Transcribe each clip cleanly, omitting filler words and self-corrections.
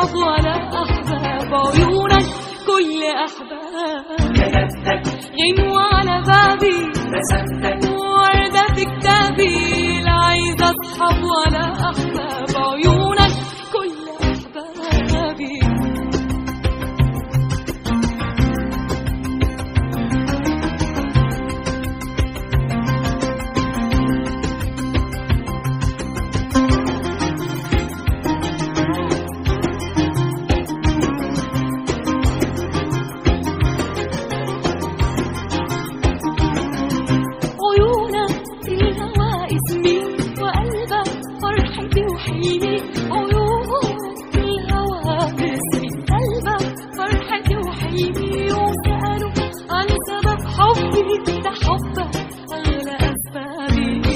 أصحاب ولا أحباب، عيونك كل أحباب. غنوة على بابي رسمتك، وردة في كتابي، لا عايزة أصحاب ولا أحباب، عيونك كل أحبابي.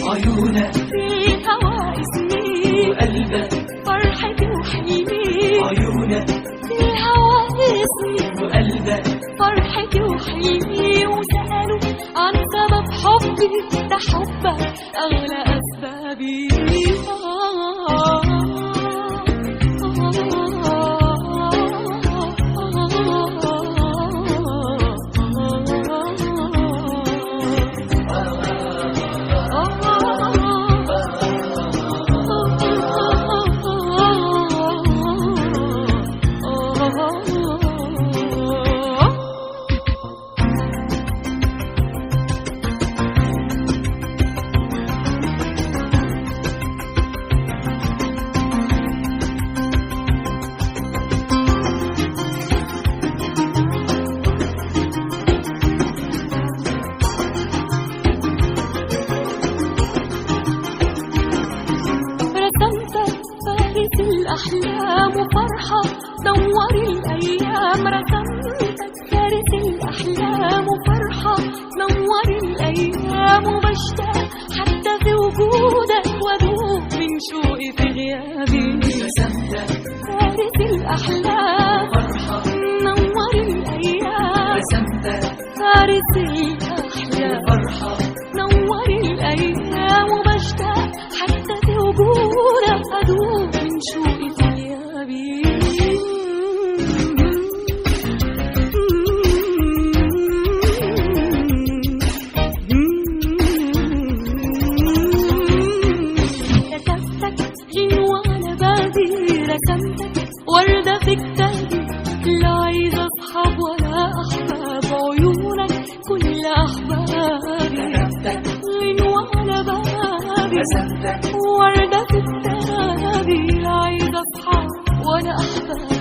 عيونك في الهوى اسمي وقلبك فرحتي وحلمي، عيونك في الهوى اسمي وقلبك فرحتي وحلمي، وسألوا عن سبب حبي، ده حبك أغلى أسبابي. الأحلام وفرحة نوري الأيام، رسمتك فارس الأحلام وفرحة نوري الأيام، وبشتاق حتى في وجودك وأدوب من شوقي في غيابي. رسمتك فارس الأحلام فرحة نوري الأيام، رسمتك فارس الأحلام فرحة نوري الأيام، وبشتاق حتى في وجودك أدوب من شوقي في غيابي. رسمتك غنوة على بابي، رسمتك وردة في كتابي، لا عايزة أصحاب ولا أحباب، عيونك كل أحبابي. غنوة على بابي رسمتك وردة في كتابي، لا عايزة أصحاب ولا أحباب.